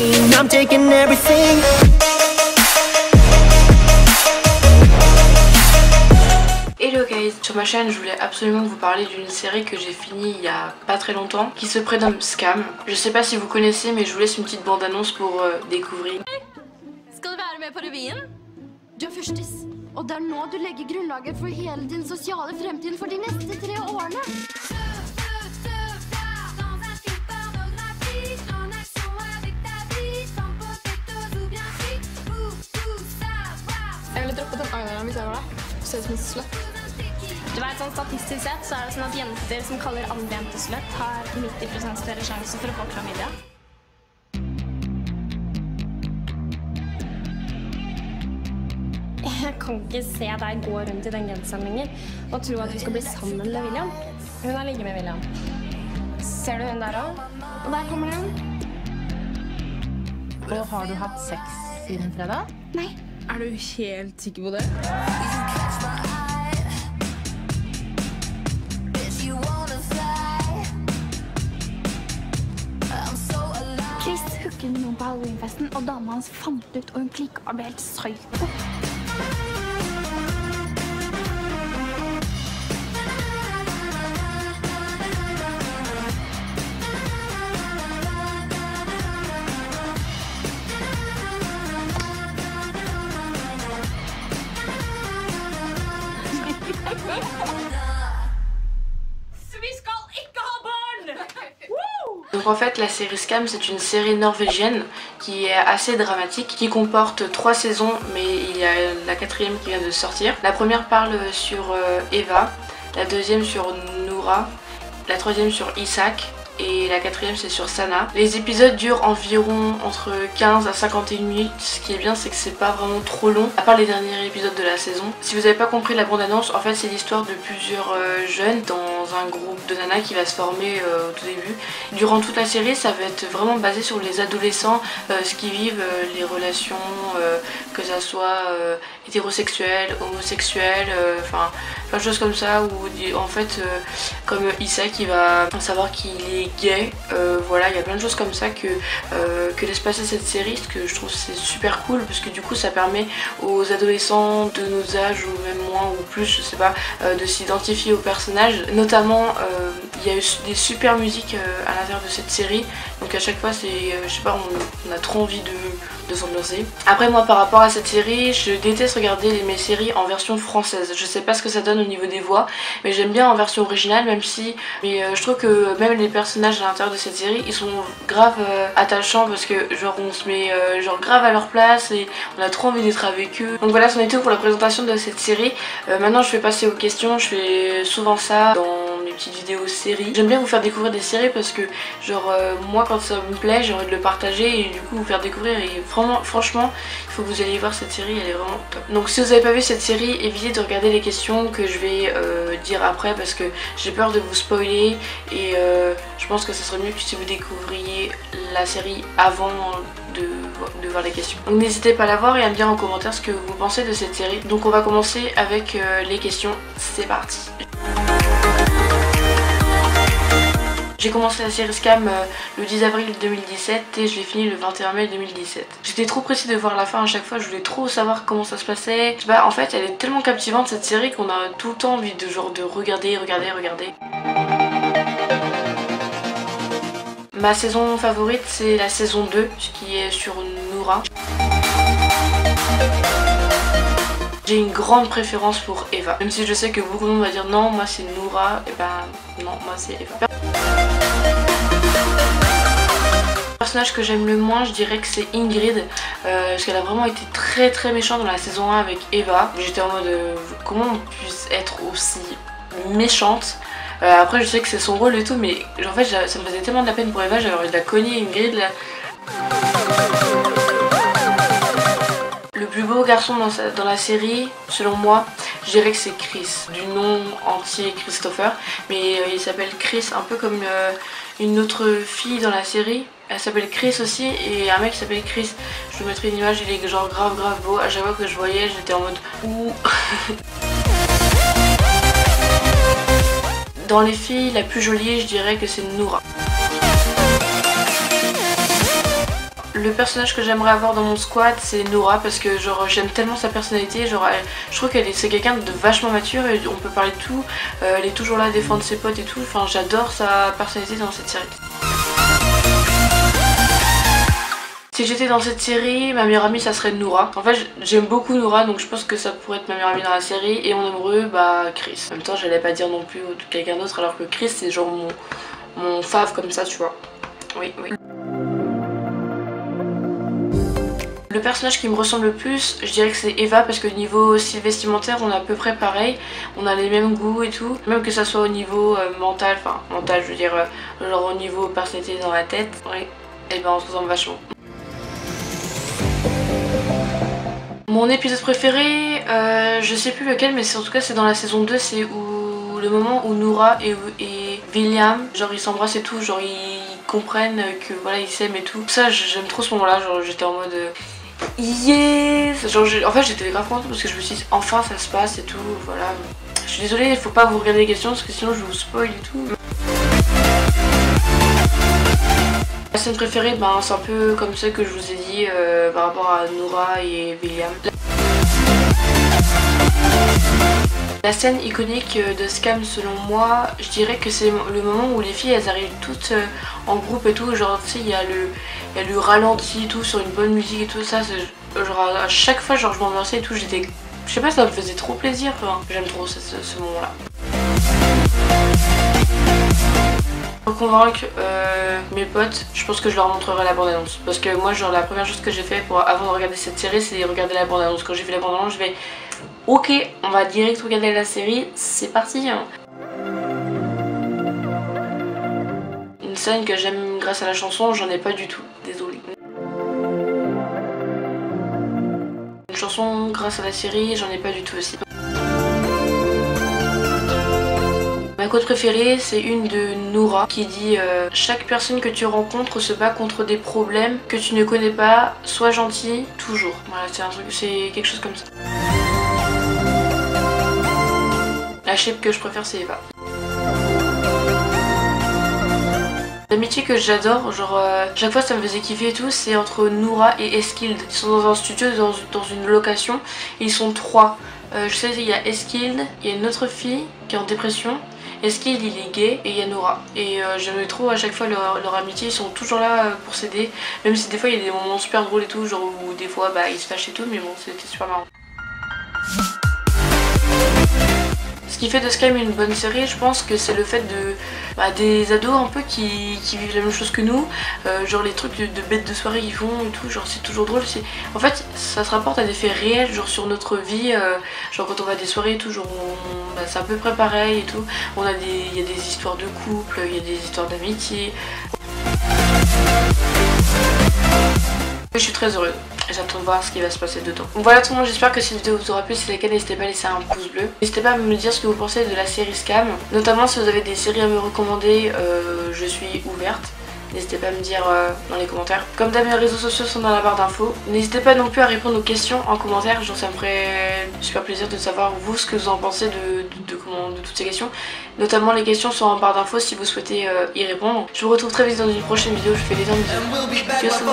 machine, I'm taking everything. Hello guys, sur ma chaîne je voulais absolument vous parler d'une série que j'ai finie il y a pas très longtemps qui se prénomme Skam. Je sais pas si vous connaissez mais je vous laisse une petite bande annonce pour découvrir. Skal du være med på revyen? Du er førstis, og det er nå du legger grunnlaget for hele din sosiale fremtid for de neste 3 årene. Jeg ville droppet den eyelinen hvis jeg var deg. Ser ut som en slett. Du vet, sånn statistisk sett så er det sånn at jenter som kaller andre jenter slett har 90% større sjanse for å få klamydia. Jeg kan ikke se deg gå rundt i den genseren lenger og tro at du skal bli sammen med William. Hun har ligget med William. Ser du hun der også? Og der kommer den. Og har du hatt sex siden fredag? Nei. Er du helt sikker på det? Chris hooket med noen på Halloweenfesten, og dama hans fant ut, og hun klikket og ble helt psyko. Donc en fait la série Skam c'est une série norvégienne qui est assez dramatique, qui comporte 3 saisons mais il y a la 4e qui vient de sortir. La première parle sur Eva, la deuxième sur Noura, la troisième sur Isak et la 4e c'est sur Sana. Les épisodes durent environ entre 15 à 51 minutes. Ce qui est bien c'est que c'est pas vraiment trop long à part les derniers épisodes de la saison. Si vous n'avez pas compris la bande-annonce, en fait c'est l'histoire de plusieurs jeunes dans un groupe de nanas qui va se former au tout début. Durant toute la série ça va être vraiment basé sur les adolescents, ce qu'ils vivent, les relations, que ça soit hétérosexuel, homosexuel, enfin plein de choses comme ça où en fait comme Isak il va savoir qu'il est gay, voilà il y a plein de choses comme ça que laisse passer cette série, ce que je trouve c'est super cool parce que du coup ça permet aux adolescents de nos âges ou même moins ou plus je sais pas de s'identifier aux personnages. Notamment il y a eu des super musiques à l'intérieur de cette série, donc à chaque fois c'est je sais pas on a trop envie de s'ambiancer. Après moi par rapport à cette série je déteste regarder mes séries en version française, je sais pas ce que ça donne au niveau des voix mais j'aime bien en version originale même si je trouve que même les personnages à l'intérieur de cette série ils sont grave attachants parce que genre on se met genre grave à leur place et on a trop envie d'être avec eux. Donc voilà c'en est tout pour la présentation de cette série. Maintenant je vais passer aux questions, je fais souvent ça dans mes petites vidéos séries. J'aime bien vous faire découvrir des séries parce que genre moi quand ça me plaît j'ai envie de le partager et du coup vous faire découvrir et franchement il faut que vous alliez voir cette série, elle est vraiment top. Donc si vous n'avez pas vu cette série évitez de regarder les questions que je vais dire après parce que j'ai peur de vous spoiler et je pense que ce serait mieux que si vous découvriez la série avant de voir les questions. Donc n'hésitez pas à la voir et à me dire en commentaire ce que vous pensez de cette série. Donc on va commencer avec les questions, c'est parti. J'ai commencé la série Skam le 10 avril 2017 et je l'ai fini le 21 mai 2017. J'étais trop pressée de voir la fin à chaque fois, je voulais trop savoir comment ça se passait. Bah, en fait elle est tellement captivante cette série qu'on a tout le temps envie de genre de regarder. Ma saison favorite c'est la saison 2 qui est sur Noura. J'ai une grande préférence pour Eva. Même si je sais que beaucoup de monde va dire non moi c'est Noura, et ben non moi c'est Eva. Le personnage que j'aime le moins je dirais que c'est Ingrid parce qu'elle a vraiment été très méchante dans la saison 1 avec Eva. J'étais en mode comment on puisse être aussi méchante. Après je sais que c'est son rôle et tout mais en fait ça me faisait tellement de la peine pour Eva, j'avais envie de la cogner Ingrid là. Le plus beau garçon dans la série, selon moi, je dirais que c'est Chris, du nom entier Christopher, mais il s'appelle Chris un peu comme une autre fille dans la série. Elle s'appelle Chris aussi et un mec qui s'appelle Chris. Je vous mettrai une image, il est genre grave beau. À chaque fois que je voyais, j'étais en mode ouh. Dans les filles, la plus jolie, je dirais que c'est Noura. Le personnage que j'aimerais avoir dans mon squad c'est Nora parce que genre j'aime tellement sa personnalité, genre je trouve c'est quelqu'un de vachement mature et on peut parler de tout, elle est toujours là à défendre ses potes et tout, enfin j'adore sa personnalité dans cette série. Si j'étais dans cette série, ma meilleure amie ça serait Noura. En fait j'aime beaucoup Noura donc je pense que ça pourrait être ma meilleure amie dans la série. Et mon amoureux bah Chris. En même temps j'allais pas dire non plus quelqu'un d'autre alors que Chris c'est genre mon fave comme ça tu vois. Oui. Le personnage qui me ressemble le plus, je dirais que c'est Eva parce que niveau style vestimentaire on est à peu près pareil, on a les mêmes goûts et tout, même que ça soit au niveau mental, enfin mental je veux dire genre au niveau personnalité dans la tête, oui, et ben on se ressemble vachement. Mon épisode préféré, je sais plus lequel mais en tout cas c'est dans la saison 2, c'est le moment où Noura et William, genre ils s'embrassent et tout, genre ils comprennent que voilà ils s'aiment et tout. Ça j'aime trop ce moment là, genre j'étais en mode yes, genre en fait j'étais grave contente parce que je me suis dit enfin ça se passe et tout, voilà. Je suis désolée, il faut pas vous regarder les questions parce que sinon je vous spoil et tout. La scène préférée, ben, c'est un peu comme celle que je vous ai dit par rapport à Noura et William. La scène iconique de Scam selon moi, je dirais que c'est le moment où les filles elles arrivent toutes en groupe et tout, genre tu sais il y a le ralenti et tout sur une bonne musique et tout ça, genre à chaque fois genre je m'ambiançais et tout, j'étais, je sais pas, ça me faisait trop plaisir, enfin, j'aime trop ce moment là. Pour convaincre mes potes, je pense que je leur montrerai la bande-annonce. Parce que moi, genre, la première chose que j'ai fait avant de regarder cette série, c'est regarder la bande-annonce. Quand j'ai vu la bande-annonce, je vais ok, on va direct regarder la série, c'est parti. Une scène que j'aime grâce à la chanson, j'en ai pas du tout, désolée. Une chanson grâce à la série, j'en ai pas du tout aussi. Ma quote préférée c'est une de Noura qui dit chaque personne que tu rencontres se bat contre des problèmes que tu ne connais pas, sois gentil toujours. Voilà, c'est quelque chose comme ça. La shape que je préfère c'est Eva. L'amitié que j'adore, genre chaque fois ça me faisait kiffer et tout, c'est entre Noura et Eskild. Ils sont dans un studio, dans une location, et ils sont trois. Je sais il y a Eskild, il y a une autre fille qui est en dépression. Eskild il est gay et il y a Noura. Et j'aimais trop à chaque fois leur amitié, ils sont toujours là pour s'aider. Même si des fois il y a des moments super drôles et tout, genre où des fois bah, ils se fâchent et tout, mais bon c'était super marrant. Ce qui fait de Scam une bonne série, je pense que c'est le fait des ados un peu qui vivent la même chose que nous, genre les trucs de bêtes de soirée qu'ils font et tout, genre c'est toujours drôle. En fait ça se rapporte à des faits réels, genre sur notre vie, genre quand on va à des soirées et tout, genre c'est à peu près pareil et tout. Il y a des histoires de couple, il y a des histoires d'amitié. Je suis très heureuse. J'attends de voir ce qui va se passer dedans. Voilà tout le monde, j'espère que cette vidéo vous aura plu. Si c'est le cas, n'hésitez pas à laisser un pouce bleu. N'hésitez pas à me dire ce que vous pensez de la série Scam. Notamment si vous avez des séries à me recommander, je suis ouverte. N'hésitez pas à me dire dans les commentaires. Comme d'hab, mes réseaux sociaux sont dans la barre d'infos. N'hésitez pas non plus à répondre aux questions en commentaire. Genre ça me ferait super plaisir de savoir vous ce que vous en pensez de toutes ces questions. Notamment les questions sont en barre d'infos si vous souhaitez y répondre. Je vous retrouve très vite dans une prochaine vidéo. Je vous fais des bisous.